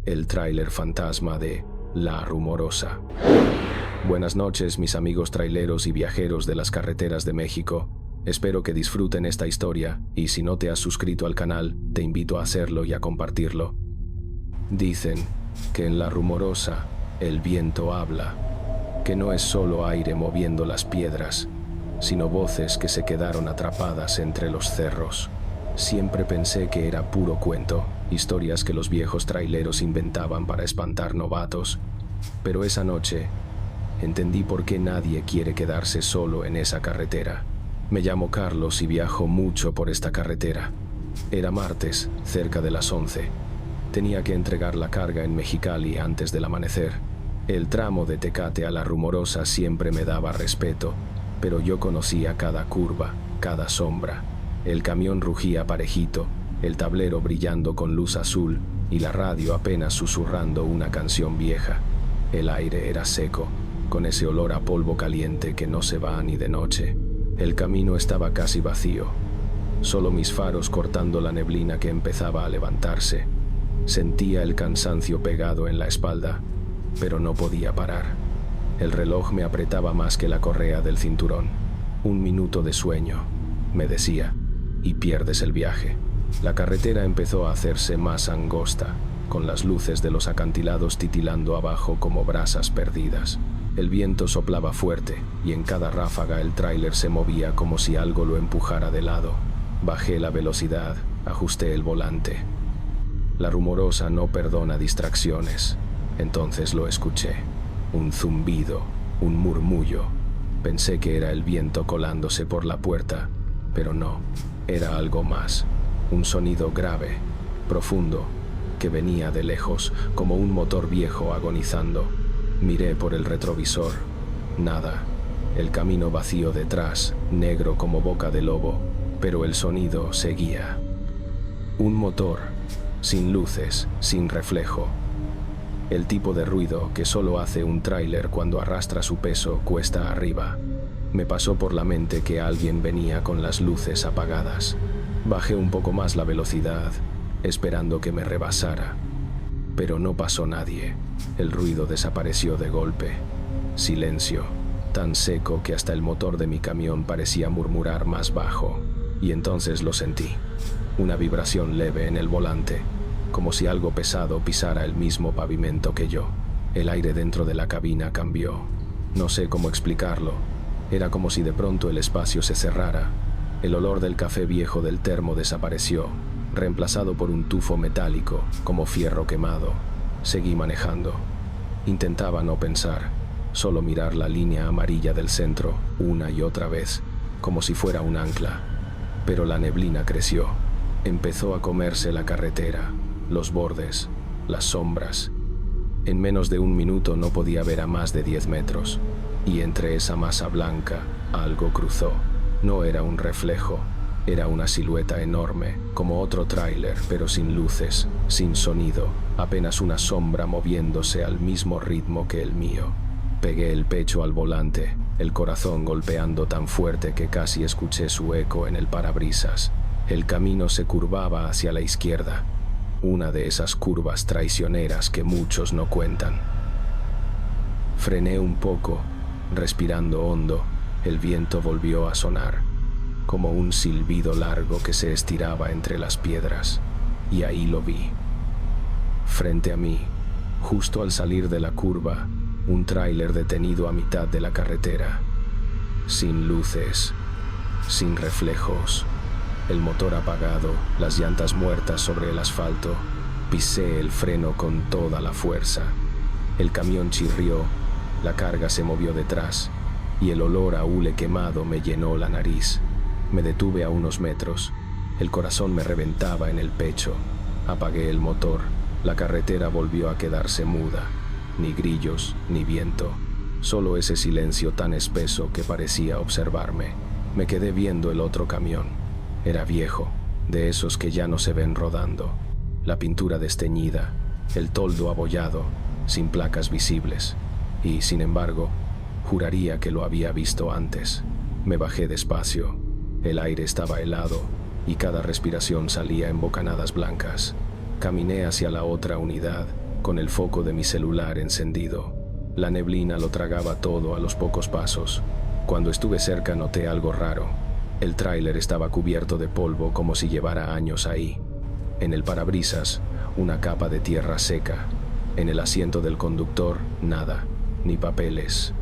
el tráiler fantasma de La Rumorosa. Buenas noches, mis amigos traileros y viajeros de las carreteras de México. Espero que disfruten esta historia y si no te has suscrito al canal, te invito a hacerlo y a compartirlo. Dicen que en La Rumorosa el viento habla, que no es solo aire moviendo las piedras, sino voces que se quedaron atrapadas entre los cerros. Siempre pensé que era puro cuento, historias que los viejos traileros inventaban para espantar novatos, pero esa noche entendí por qué nadie quiere quedarse solo en esa carretera. Me llamo Carlos y viajo mucho por esta carretera. Era martes, cerca de las 11. Tenía que entregar la carga en Mexicali antes del amanecer. El tramo de Tecate a La Rumorosa siempre me daba respeto, pero yo conocía cada curva, cada sombra. El camión rugía parejito, el tablero brillando con luz azul y la radio apenas susurrando una canción vieja. El aire era seco, con ese olor a polvo caliente que no se va ni de noche. El camino estaba casi vacío, solo mis faros cortando la neblina que empezaba a levantarse. Sentía el cansancio pegado en la espalda, pero no podía parar. El reloj me apretaba más que la correa del cinturón. 1 minuto de sueño, me decía, y pierdes el viaje. La carretera empezó a hacerse más angosta, con las luces de los acantilados titilando abajo como brasas perdidas. El viento soplaba fuerte, y en cada ráfaga el tráiler se movía como si algo lo empujara de lado. Bajé la velocidad, ajusté el volante. La Rumorosa no perdona distracciones. Entonces lo escuché. Un zumbido, un murmullo. Pensé que era el viento colándose por la puerta, pero no. Era algo más, un sonido grave, profundo, que venía de lejos, como un motor viejo agonizando. Miré por el retrovisor. Nada. El camino vacío detrás, negro como boca de lobo, pero el sonido seguía. Un motor, sin luces, sin reflejo. El tipo de ruido que solo hace un tráiler cuando arrastra su peso cuesta arriba. Me pasó por la mente que alguien venía con las luces apagadas. Bajé un poco más la velocidad, esperando que me rebasara. Pero no pasó nadie. El ruido desapareció de golpe. Silencio, tan seco que hasta el motor de mi camión parecía murmurar más bajo. Y entonces lo sentí. Una vibración leve en el volante, como si algo pesado pisara el mismo pavimento que yo. El aire dentro de la cabina cambió. No sé cómo explicarlo. Era como si de pronto el espacio se cerrara. El olor del café viejo del termo desapareció, reemplazado por un tufo metálico, como fierro quemado. Seguí manejando. Intentaba no pensar, solo mirar la línea amarilla del centro, una y otra vez, como si fuera un ancla. Pero la neblina creció. Empezó a comerse la carretera, los bordes, las sombras. En menos de 1 minuto no podía ver a más de 10 metros. Y entre esa masa blanca, algo cruzó. No era un reflejo, era una silueta enorme, como otro tráiler, pero sin luces, sin sonido, apenas una sombra moviéndose al mismo ritmo que el mío. Pegué el pecho al volante, el corazón golpeando tan fuerte que casi escuché su eco en el parabrisas. El camino se curvaba hacia la izquierda, una de esas curvas traicioneras que muchos no cuentan. Frené un poco, respirando hondo. El viento volvió a sonar, como un silbido largo que se estiraba entre las piedras, y ahí lo vi. Frente a mí, justo al salir de la curva, un tráiler detenido a mitad de la carretera. Sin luces, sin reflejos, el motor apagado, las llantas muertas sobre el asfalto. Pisé el freno con toda la fuerza. El camión chirrió, la carga se movió detrás, y el olor a hule quemado me llenó la nariz. Me detuve a unos metros. El corazón me reventaba en el pecho. Apagué el motor. La carretera volvió a quedarse muda. Ni grillos, ni viento. Solo ese silencio tan espeso que parecía observarme. Me quedé viendo el otro camión. Era viejo, de esos que ya no se ven rodando. La pintura desteñida, el toldo abollado, sin placas visibles. Y, sin embargo, juraría que lo había visto antes. Me bajé despacio. El aire estaba helado y cada respiración salía en bocanadas blancas. Caminé hacia la otra unidad con el foco de mi celular encendido. La neblina lo tragaba todo a los pocos pasos. Cuando estuve cerca noté algo raro. El tráiler estaba cubierto de polvo como si llevara años ahí. En el parabrisas, una capa de tierra seca. En el asiento del conductor, nada, ni papeles,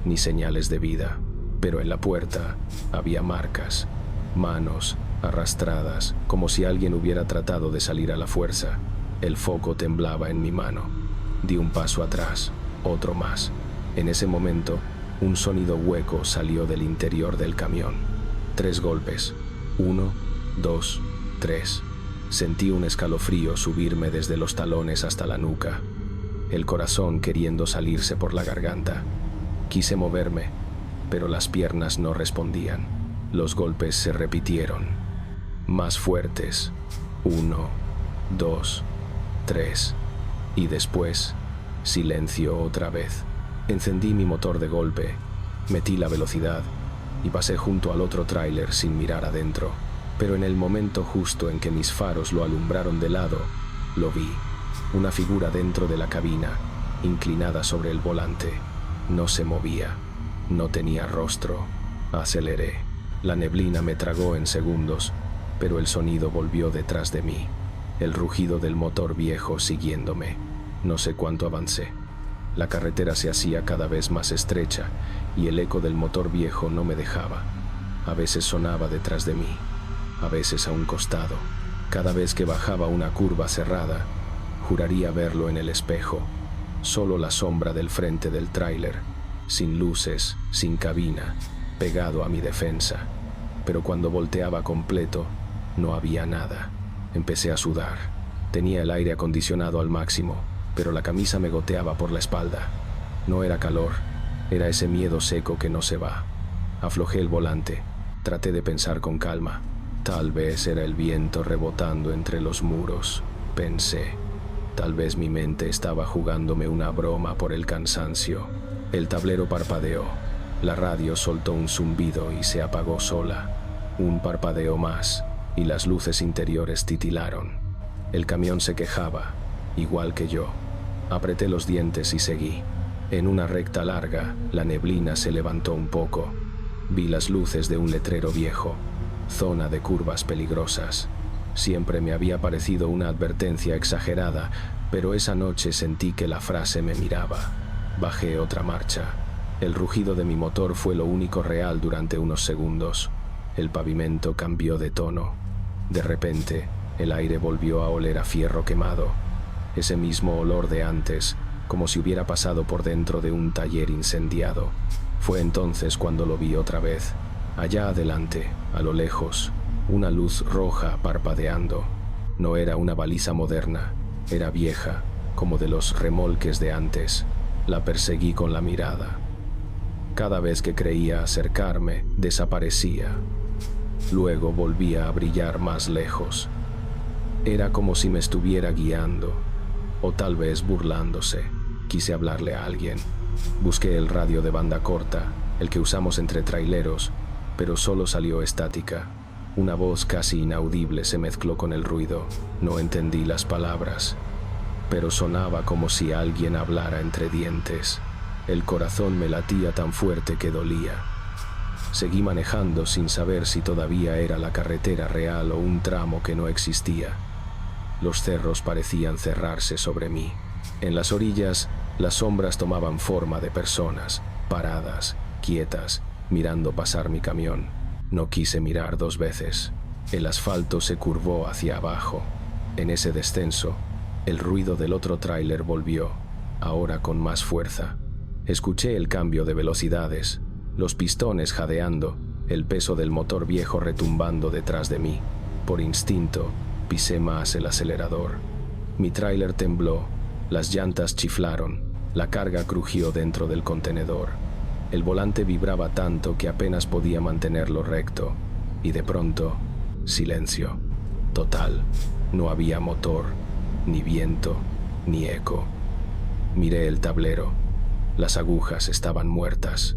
ni señales de vida. Pero en la puerta había marcas, manos arrastradas, como si alguien hubiera tratado de salir a la fuerza. El foco temblaba en mi mano. Di un paso atrás, otro más. En ese momento, un sonido hueco salió del interior del camión. 3 golpes. 1, 2, 3. Sentí un escalofrío subirme desde los talones hasta la nuca. El corazón queriendo salirse por la garganta. Quise moverme, pero las piernas no respondían. Los golpes se repitieron. Más fuertes. 1, 2, 3. Y después, silencio otra vez. Encendí mi motor de golpe, metí la velocidad y pasé junto al otro tráiler sin mirar adentro. Pero en el momento justo en que mis faros lo alumbraron de lado, lo vi. Una figura dentro de la cabina, inclinada sobre el volante. No se movía, no tenía rostro. Aceleré. La neblina me tragó en segundos, pero el sonido volvió detrás de mí. El rugido del motor viejo siguiéndome. No sé cuánto avancé. La carretera se hacía cada vez más estrecha y el eco del motor viejo no me dejaba. A veces sonaba detrás de mí, a veces a un costado. Cada vez que bajaba una curva cerrada, juraría verlo en el espejo. Solo la sombra del frente del tráiler, sin luces, sin cabina, pegado a mi defensa. Pero cuando volteaba completo, no había nada. Empecé a sudar. Tenía el aire acondicionado al máximo, pero la camisa me goteaba por la espalda. No era calor, era ese miedo seco que no se va. Aflojé el volante, traté de pensar con calma. Tal vez era el viento rebotando entre los muros, pensé. Tal vez mi mente estaba jugándome una broma por el cansancio. El tablero parpadeó. La radio soltó un zumbido y se apagó sola. Un parpadeo más, y las luces interiores titilaron. El camión se quejaba, igual que yo. Apreté los dientes y seguí. En una recta larga, la neblina se levantó un poco. Vi las luces de un letrero viejo. Zona de curvas peligrosas. Siempre me había parecido una advertencia exagerada, pero esa noche sentí que la frase me miraba. Bajé otra marcha. El rugido de mi motor fue lo único real durante unos segundos. El pavimento cambió de tono. De repente, el aire volvió a oler a fierro quemado. Ese mismo olor de antes, como si hubiera pasado por dentro de un taller incendiado. Fue entonces cuando lo vi otra vez. Allá adelante, a lo lejos, una luz roja parpadeando. No era una baliza moderna, era vieja, como de los remolques de antes. La perseguí con la mirada. Cada vez que creía acercarme, desaparecía. Luego volvía a brillar más lejos. Era como si me estuviera guiando, o tal vez burlándose. Quise hablarle a alguien. Busqué el radio de banda corta, el que usamos entre traileros, pero solo salió estática. Una voz casi inaudible se mezcló con el ruido. No entendí las palabras, pero sonaba como si alguien hablara entre dientes. El corazón me latía tan fuerte que dolía. Seguí manejando sin saber si todavía era la carretera real o un tramo que no existía. Los cerros parecían cerrarse sobre mí. En las orillas, las sombras tomaban forma de personas, paradas, quietas, mirando pasar mi camión. No quise mirar 2 veces. El asfalto se curvó hacia abajo. En ese descenso, el ruido del otro tráiler volvió, ahora con más fuerza. Escuché el cambio de velocidades, los pistones jadeando, el peso del motor viejo retumbando detrás de mí. Por instinto, pisé más el acelerador. Mi tráiler tembló, las llantas chiflaron, la carga crujió dentro del contenedor. El volante vibraba tanto que apenas podía mantenerlo recto, y de pronto, silencio. Total, no había motor, ni viento, ni eco. Miré el tablero. Las agujas estaban muertas.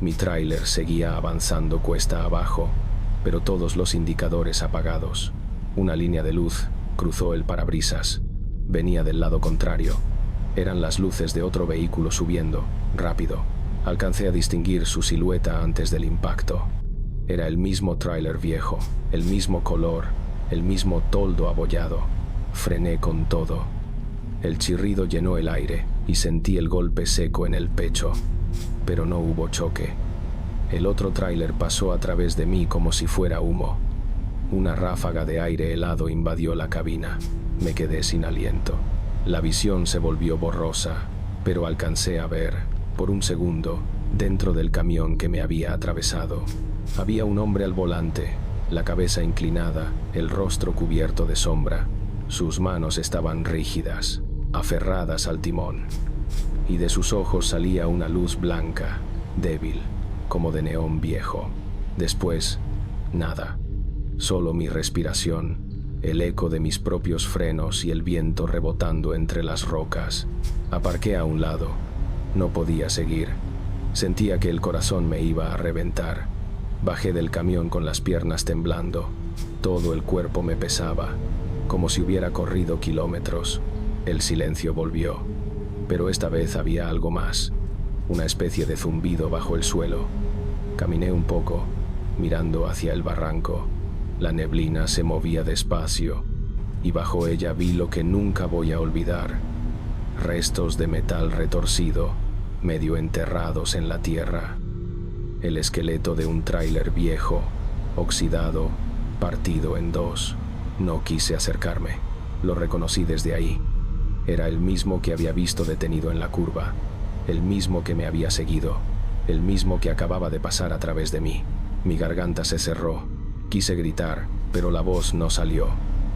Mi tráiler seguía avanzando cuesta abajo, pero todos los indicadores apagados. Una línea de luz cruzó el parabrisas. Venía del lado contrario. Eran las luces de otro vehículo subiendo, rápido. Alcancé a distinguir su silueta antes del impacto. Era el mismo tráiler viejo, el mismo color, el mismo toldo abollado. Frené con todo. El chirrido llenó el aire y sentí el golpe seco en el pecho, pero no hubo choque. El otro tráiler pasó a través de mí como si fuera humo. Una ráfaga de aire helado invadió la cabina. Me quedé sin aliento. La visión se volvió borrosa, pero alcancé a ver, por un segundo, dentro del camión que me había atravesado. Había un hombre al volante, la cabeza inclinada, el rostro cubierto de sombra. Sus manos estaban rígidas, aferradas al timón, y de sus ojos salía una luz blanca, débil, como de neón viejo. Después, nada, solo mi respiración, el eco de mis propios frenos y el viento rebotando entre las rocas. Aparqué a un lado. No podía seguir. Sentía que el corazón me iba a reventar. Bajé del camión con las piernas temblando. Todo el cuerpo me pesaba, como si hubiera corrido kilómetros. El silencio volvió, pero esta vez había algo más, una especie de zumbido bajo el suelo. Caminé un poco, mirando hacia el barranco. La neblina se movía despacio, y bajo ella vi lo que nunca voy a olvidar. Restos de metal retorcido, medio enterrados en la tierra. El esqueleto de un tráiler viejo, oxidado, partido en dos. No quise acercarme. Lo reconocí desde ahí. Era el mismo que había visto detenido en la curva, el mismo que me había seguido, el mismo que acababa de pasar a través de mí. Mi garganta se cerró. Quise gritar, pero la voz no salió.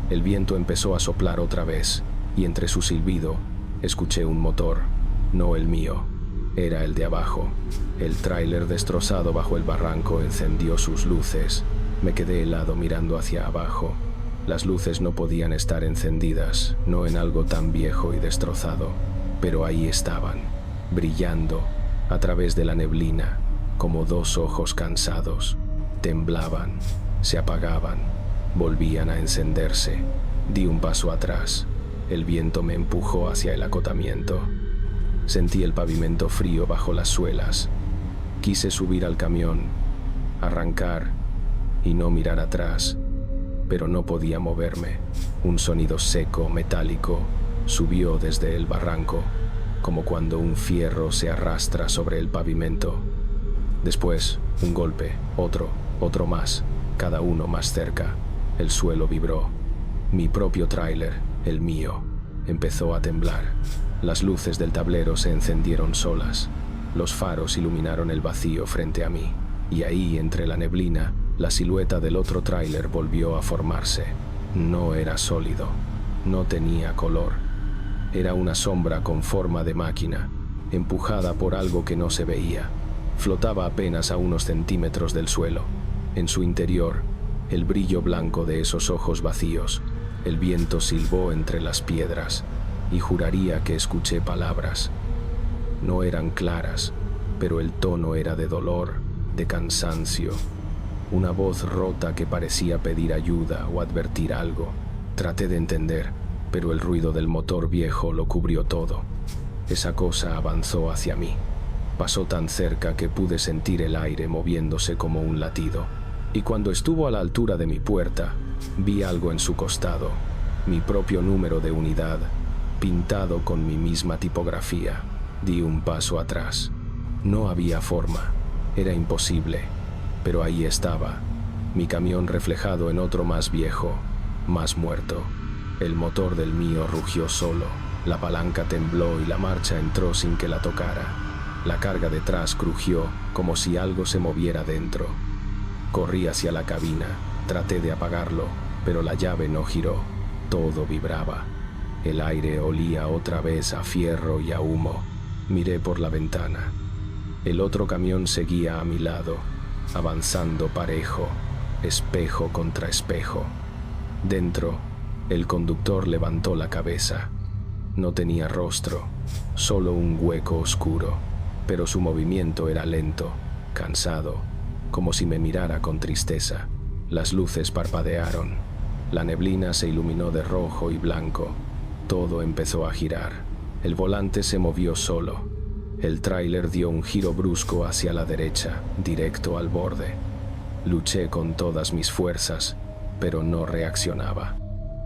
El viento empezó a soplar otra vez, y entre su silbido, escuché un motor, no el mío. Era el de abajo. El tráiler destrozado bajo el barranco encendió sus luces. Me quedé helado mirando hacia abajo. Las luces no podían estar encendidas, no en algo tan viejo y destrozado, pero ahí estaban, brillando a través de la neblina, como dos ojos cansados. Temblaban, se apagaban, volvían a encenderse. Di un paso atrás. El viento me empujó hacia el acotamiento. Sentí el pavimento frío bajo las suelas. Quise subir al camión, arrancar y no mirar atrás, pero no podía moverme. Un sonido seco, metálico, subió desde el barranco, como cuando un fierro se arrastra sobre el pavimento. Después, un golpe, otro más, cada uno más cerca. El suelo vibró. Mi propio tráiler, el mío, empezó a temblar. Las luces del tablero se encendieron solas. Los faros iluminaron el vacío frente a mí, y ahí, entre la neblina, la silueta del otro tráiler volvió a formarse. No era sólido, no tenía color. Era una sombra con forma de máquina, empujada por algo que no se veía. Flotaba apenas a unos centímetros del suelo. En su interior, el brillo blanco de esos ojos vacíos. El viento silbó entre las piedras, y juraría que escuché palabras. No eran claras, pero el tono era de dolor, de cansancio. Una voz rota que parecía pedir ayuda o advertir algo. Traté de entender, pero el ruido del motor viejo lo cubrió todo. Esa cosa avanzó hacia mí. Pasó tan cerca que pude sentir el aire moviéndose como un latido. Y cuando estuvo a la altura de mi puerta, vi algo en su costado, mi propio número de unidad, pintado con mi misma tipografía. Di un paso atrás. No había forma. Era imposible. Pero ahí estaba, mi camión reflejado en otro más viejo, más muerto. El motor del mío rugió solo, la palanca tembló y la marcha entró sin que la tocara. La carga detrás crujió, como si algo se moviera dentro. Corrí hacia la cabina, traté de apagarlo, pero la llave no giró. Todo vibraba. El aire olía otra vez a fierro y a humo. Miré por la ventana. El otro camión seguía a mi lado, avanzando parejo, espejo contra espejo. Dentro, el conductor levantó la cabeza. No tenía rostro, solo un hueco oscuro, pero su movimiento era lento, cansado, como si me mirara con tristeza. Las luces parpadearon. La neblina se iluminó de rojo y blanco. Todo empezó a girar. El volante se movió solo. El tráiler dio un giro brusco hacia la derecha, directo al borde. Luché con todas mis fuerzas, pero no reaccionaba.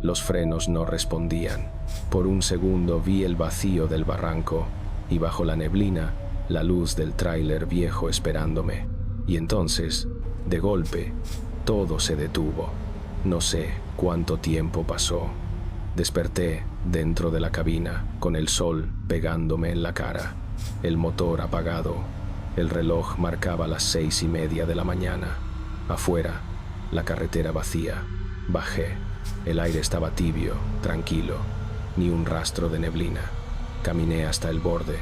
Los frenos no respondían. Por un segundo vi el vacío del barranco y bajo la neblina, la luz del tráiler viejo esperándome. Y entonces, de golpe, todo se detuvo. No sé cuánto tiempo pasó. Desperté dentro de la cabina, con el sol pegándome en la cara. El motor apagado. El reloj marcaba las 6:30 de la mañana. Afuera, la carretera vacía. Bajé. El aire estaba tibio, tranquilo. Ni un rastro de neblina. Caminé hasta el borde.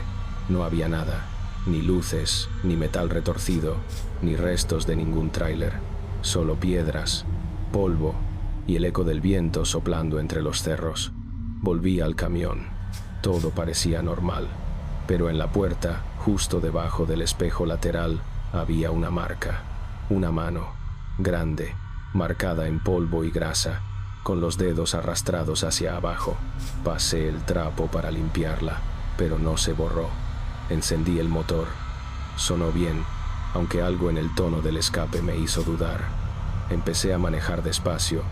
No había nada. Ni luces, ni metal retorcido, ni restos de ningún tráiler. Solo piedras, polvo y el eco del viento soplando entre los cerros. Volví al camión. Todo parecía normal, pero en la puerta, justo debajo del espejo lateral, había una marca. Una mano, grande, marcada en polvo y grasa, con los dedos arrastrados hacia abajo. Pasé el trapo para limpiarla, pero no se borró. Encendí el motor. Sonó bien, aunque algo en el tono del escape me hizo dudar. Empecé a manejar despacio,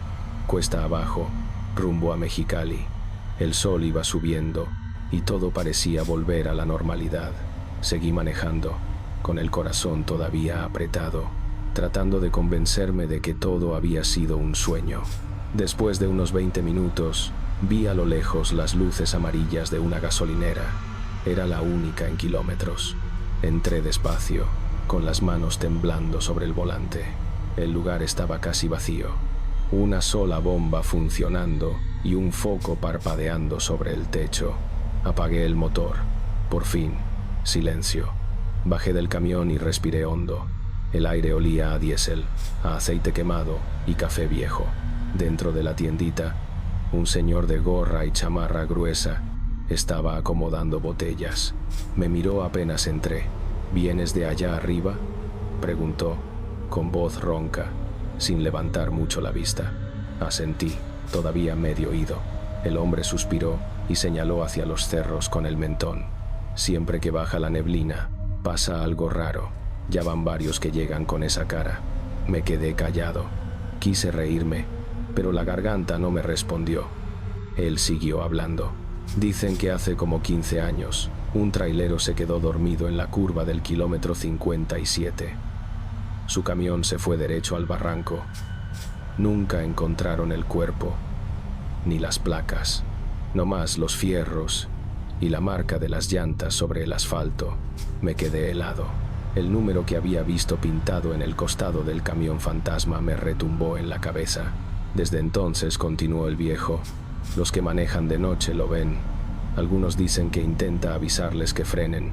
cuesta abajo, rumbo a Mexicali. El sol iba subiendo y todo parecía volver a la normalidad. Seguí manejando, con el corazón todavía apretado, tratando de convencerme de que todo había sido un sueño. Después de unos 20 minutos, vi a lo lejos las luces amarillas de una gasolinera. Era la única en kilómetros. Entré despacio, con las manos temblando sobre el volante. El lugar estaba casi vacío. Una sola bomba funcionando y un foco parpadeando sobre el techo. Apagué el motor. Por fin, silencio. Bajé del camión y respiré hondo. El aire olía a diésel, a aceite quemado y café viejo. Dentro de la tiendita, un señor de gorra y chamarra gruesa estaba acomodando botellas. Me miró apenas entré. ¿Vienes de allá arriba?, preguntó, con voz ronca, sin levantar mucho la vista. Asentí, todavía medio oído. El hombre suspiró y señaló hacia los cerros con el mentón. Siempre que baja la neblina, pasa algo raro. Ya van varios que llegan con esa cara. Me quedé callado. Quise reírme, pero la garganta no me respondió. Él siguió hablando. Dicen que hace como 15 años, un trailero se quedó dormido en la curva del kilómetro 57. Su camión se fue derecho al barranco. Nunca encontraron el cuerpo, ni las placas, nomás los fierros y la marca de las llantas sobre el asfalto. Me quedé helado. El número que había visto pintado en el costado del camión fantasma me retumbó en la cabeza. Desde entonces, continuó el viejo, los que manejan de noche lo ven. Algunos dicen que intenta avisarles que frenen,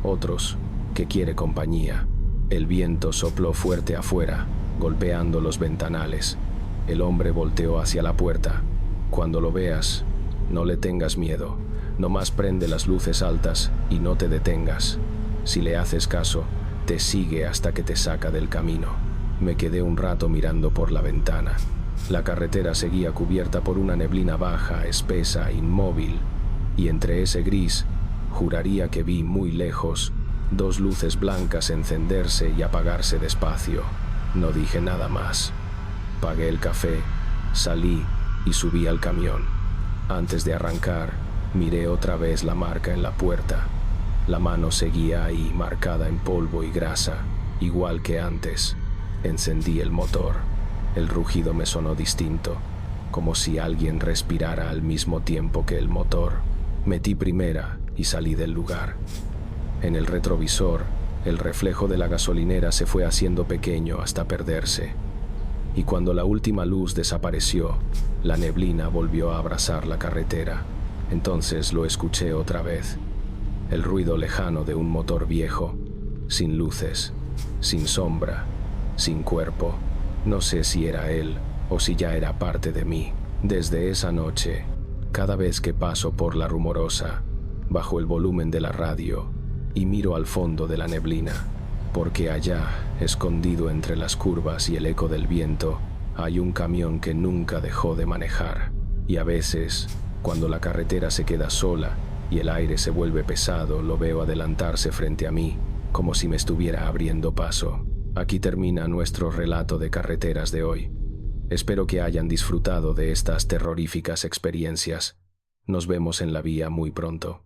otros que quiere compañía. El viento sopló fuerte afuera, golpeando los ventanales. El hombre volteó hacia la puerta. Cuando lo veas, no le tengas miedo. Nomás prende las luces altas y no te detengas. Si le haces caso, te sigue hasta que te saca del camino. Me quedé un rato mirando por la ventana. La carretera seguía cubierta por una neblina baja, espesa, inmóvil, y entre ese gris, juraría que vi muy lejos dos luces blancas encenderse y apagarse despacio. No dije nada más. Pagué el café, salí y subí al camión. Antes de arrancar, miré otra vez la marca en la puerta. La mano seguía ahí, marcada en polvo y grasa, igual que antes. Encendí el motor. El rugido me sonó distinto, como si alguien respirara al mismo tiempo que el motor. Metí primera y salí del lugar. En el retrovisor, el reflejo de la gasolinera se fue haciendo pequeño hasta perderse. Y cuando la última luz desapareció, la neblina volvió a abrazar la carretera. Entonces lo escuché otra vez. El ruido lejano de un motor viejo, sin luces, sin sombra, sin cuerpo. No sé si era él o si ya era parte de mí. Desde esa noche, cada vez que paso por la Rumorosa, bajo el volumen de la radio y miro al fondo de la neblina, porque allá, escondido entre las curvas y el eco del viento, hay un camión que nunca dejó de manejar. Y a veces, Cuando la carretera se queda sola y el aire se vuelve pesado, lo veo adelantarse frente a mí, como si me estuviera abriendo paso. Aquí termina nuestro relato de carreteras de hoy. Espero que hayan disfrutado de estas terroríficas experiencias. Nos vemos en la vía muy pronto.